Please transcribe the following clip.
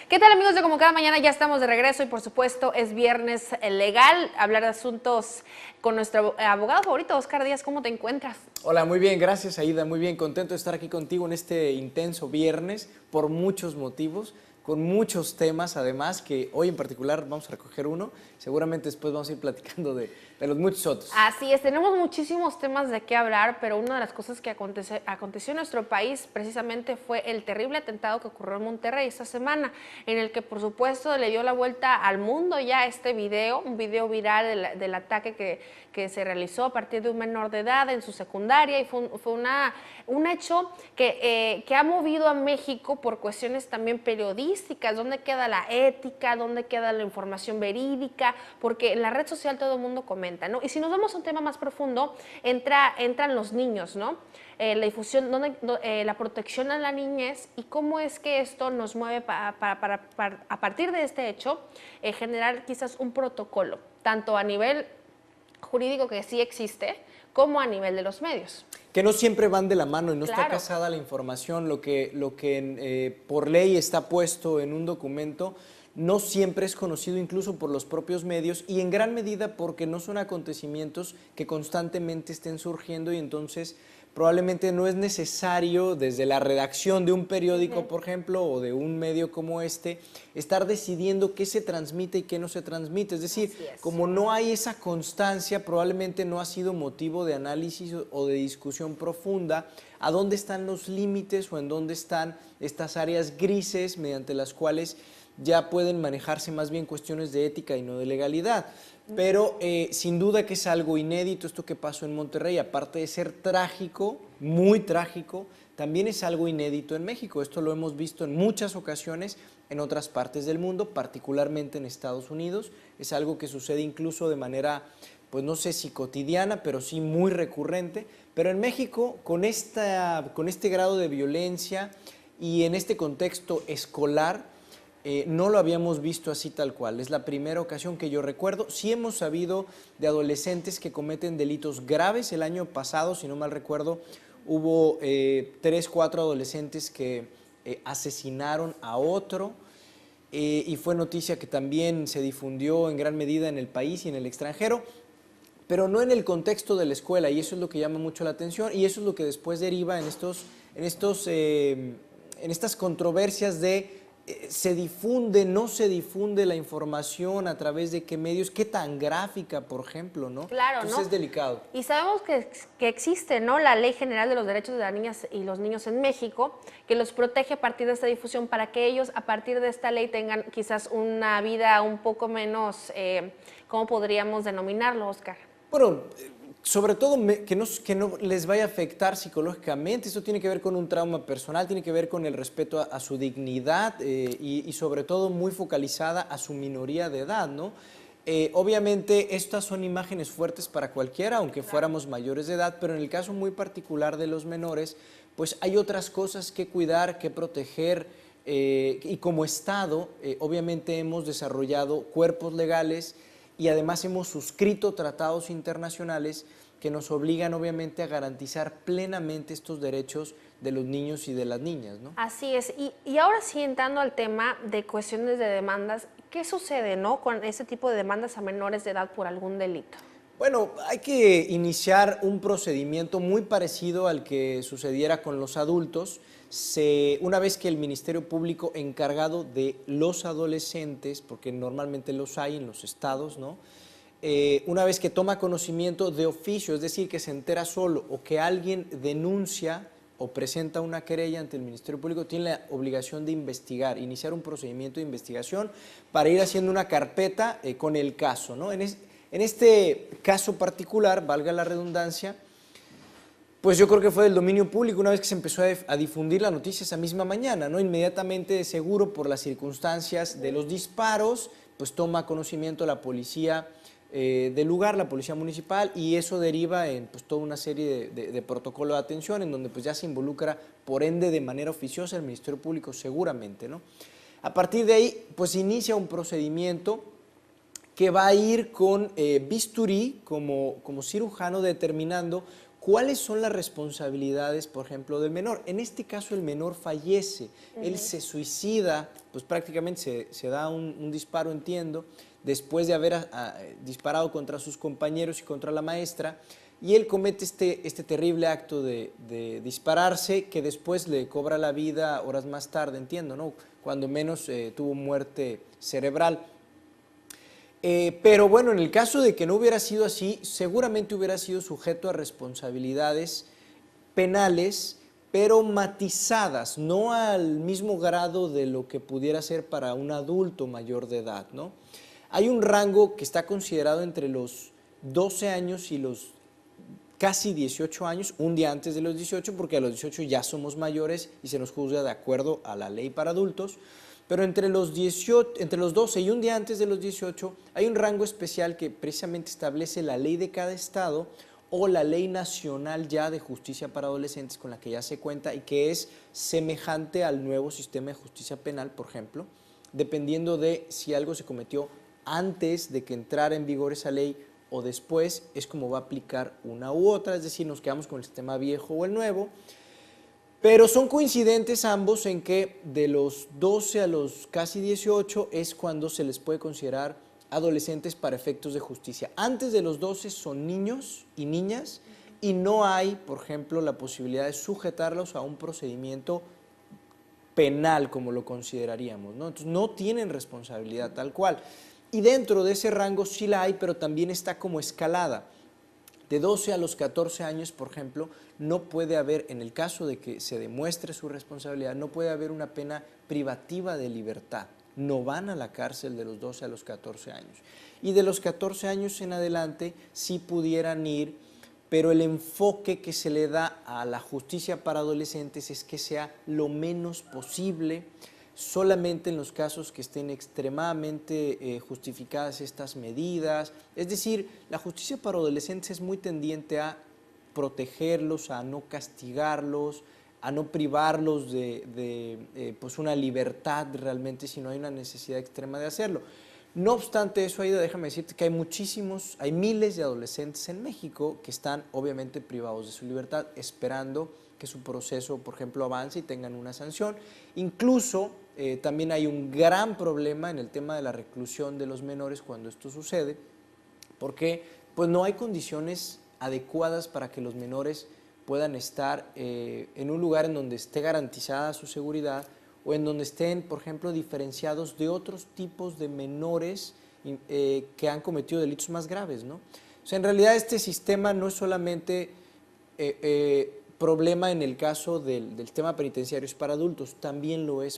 ¿Qué tal, amigos de Como Cada Mañana? Ya estamos de regreso y por supuesto es viernes legal, hablar de asuntos con nuestro abogado favorito, Oscar Díaz. ¿Cómo te encuentras? Hola, muy bien, gracias Aida, muy bien, contento de estar aquí contigo en este intenso viernes por muchos motivos, con muchos temas además, que hoy en particular vamos a recoger uno, seguramente después vamos a ir platicando de los muchos otros. Así es, tenemos muchísimos temas de qué hablar, pero una de las cosas que aconteció en nuestro país precisamente fue el terrible atentado que ocurrió en Monterrey esta semana, en el que por supuesto le dio la vuelta al mundo ya este video, un video viral del ataque que se realizó a partir de un menor de edad en su secundaria, y fue un hecho que ha movido a México por cuestiones también periodísticas. ¿Dónde queda la ética? ¿Dónde queda la información verídica? Porque en la red social todo el mundo comenta, ¿no? Y si nos vamos a un tema más profundo, entran los niños, ¿no? La difusión, la protección a la niñez y cómo es que esto nos mueve a partir de este hecho, generar quizás un protocolo, tanto a nivel jurídico, que sí existe, como a nivel de los medios. Que no siempre van de la mano y no Claro. está casada la información, lo que por ley está puesto en un documento no siempre es conocido incluso por los propios medios, y en gran medida porque no son acontecimientos que constantemente estén surgiendo, y entonces probablemente no es necesario desde la redacción de un periódico, por ejemplo, o de un medio como este, estar decidiendo qué se transmite y qué no se transmite. Es decir, como no hay esa constancia, probablemente no ha sido motivo de análisis o de discusión profunda a dónde están los límites o en dónde están estas áreas grises mediante las cuales ya pueden manejarse más bien cuestiones de ética y no de legalidad. Pero sin duda que es algo inédito esto que pasó en Monterrey, aparte de ser trágico, muy trágico, también es algo inédito en México. Esto lo hemos visto en muchas ocasiones en otras partes del mundo, particularmente en Estados Unidos. Es algo que sucede incluso de manera, pues no sé si cotidiana, pero sí muy recurrente. Pero en México, con este grado de violencia y en este contexto escolar, no lo habíamos visto así tal cual. Es la primera ocasión que yo recuerdo. Sí hemos sabido de adolescentes que cometen delitos graves. El año pasado, si no mal recuerdo, hubo 3, 4 adolescentes que asesinaron a otro, y fue noticia que también se difundió en gran medida en el país y en el extranjero, pero no en el contexto de la escuela, y eso es lo que llama mucho la atención, y eso es lo que después deriva en estas controversias de se difunde, no se difunde la información, a través de qué medios, qué tan gráfica, por ejemplo, ¿no? Claro, Entonces ¿no? es delicado. Y sabemos que existe, ¿no?, la Ley General de los Derechos de las Niñas y los Niños en México, que los protege a partir de esta difusión para que ellos, a partir de esta ley, tengan quizás una vida un poco menos, ¿cómo podríamos denominarlo, Oscar? Bueno, sobre todo que no les vaya a afectar psicológicamente. Esto tiene que ver con un trauma personal, tiene que ver con el respeto a su dignidad, y sobre todo muy focalizada a su minoría de edad, ¿no? Obviamente estas son imágenes fuertes para cualquiera, aunque fuéramos mayores de edad, pero en el caso muy particular de los menores, pues hay otras cosas que cuidar, que proteger, y como Estado, obviamente hemos desarrollado cuerpos legales y además hemos suscrito tratados internacionales que nos obligan obviamente a garantizar plenamente estos derechos de los niños y de las niñas, ¿no? Así es. Y ahora sí, entrando al tema de cuestiones de demandas, ¿qué sucede, no, con ese tipo de demandas a menores de edad por algún delito? Bueno, hay que iniciar un procedimiento muy parecido al que sucediera con los adultos. Una vez que el Ministerio Público encargado de los adolescentes, porque normalmente los hay en los estados, ¿no? Una vez que toma conocimiento de oficio, es decir, que se entera solo o que alguien denuncia o presenta una querella ante el Ministerio Público, tiene la obligación de investigar, iniciar un procedimiento de investigación para ir haciendo una carpeta con el caso, ¿no? En este caso particular, valga la redundancia, pues yo creo que fue del dominio público una vez que se empezó a difundir la noticia esa misma mañana, ¿no? Inmediatamente, seguro por las circunstancias de los disparos, pues toma conocimiento la policía del lugar, la policía municipal, y eso deriva en pues toda una serie de protocolo de atención en donde pues ya se involucra, por ende, de manera oficiosa el Ministerio Público seguramente, ¿no? A partir de ahí, pues inicia un procedimiento que va a ir con bisturí como cirujano determinando ¿cuáles son las responsabilidades, por ejemplo, del menor? En este caso el menor fallece, él se suicida, pues prácticamente se da un disparo, entiendo, después de haber disparado contra sus compañeros y contra la maestra, y él comete este terrible acto de dispararse, que después le cobra la vida horas más tarde, entiendo, ¿no? Cuando menos tuvo muerte cerebral. Pero bueno, en el caso de que no hubiera sido así, seguramente hubiera sido sujeto a responsabilidades penales, pero matizadas, no al mismo grado de lo que pudiera ser para un adulto mayor de edad, ¿no? Hay un rango que está considerado entre los 12 años y los casi 18 años, un día antes de los 18, porque a los 18 ya somos mayores y se nos juzga de acuerdo a la ley para adultos, pero entre los 12 y un día antes de los 18 hay un rango especial que precisamente establece la ley de cada estado o la ley nacional ya de justicia para adolescentes con la que ya se cuenta y que es semejante al nuevo sistema de justicia penal, por ejemplo, dependiendo de si algo se cometió antes de que entrara en vigor esa ley o después, es como va a aplicar una u otra, es decir, nos quedamos con el sistema viejo o el nuevo. Pero son coincidentes ambos en que de los 12 a los casi 18 es cuando se les puede considerar adolescentes para efectos de justicia. Antes de los 12 son niños y niñas y no hay, por ejemplo, la posibilidad de sujetarlos a un procedimiento penal como lo consideraríamos, ¿no? Entonces no tienen responsabilidad tal cual. Y dentro de ese rango sí la hay, pero también está como escalada. De 12 a los 14 años, por ejemplo, no puede haber, en el caso de que se demuestre su responsabilidad, no puede haber una pena privativa de libertad. No van a la cárcel de los 12 a los 14 años. Y de los 14 años en adelante sí pudieran ir, pero el enfoque que se le da a la justicia para adolescentes es que sea lo menos posible, solamente en los casos que estén extremadamente justificadas estas medidas. Es decir, la justicia para adolescentes es muy tendiente a protegerlos, a no castigarlos, a no privarlos de pues una libertad realmente si no hay una necesidad extrema de hacerlo. No obstante eso, Aida, déjame decirte que hay miles de adolescentes en México que están obviamente privados de su libertad, esperando que su proceso, por ejemplo, avance y tengan una sanción. Incluso también hay un gran problema en el tema de la reclusión de los menores cuando esto sucede, porque pues no hay condiciones adecuadas para que los menores puedan estar en un lugar en donde esté garantizada su seguridad o en donde estén, por ejemplo, diferenciados de otros tipos de menores que han cometido delitos más graves, ¿no? O sea, en realidad este sistema no es solamente problema en el caso del tema penitenciario, es para adultos, también lo es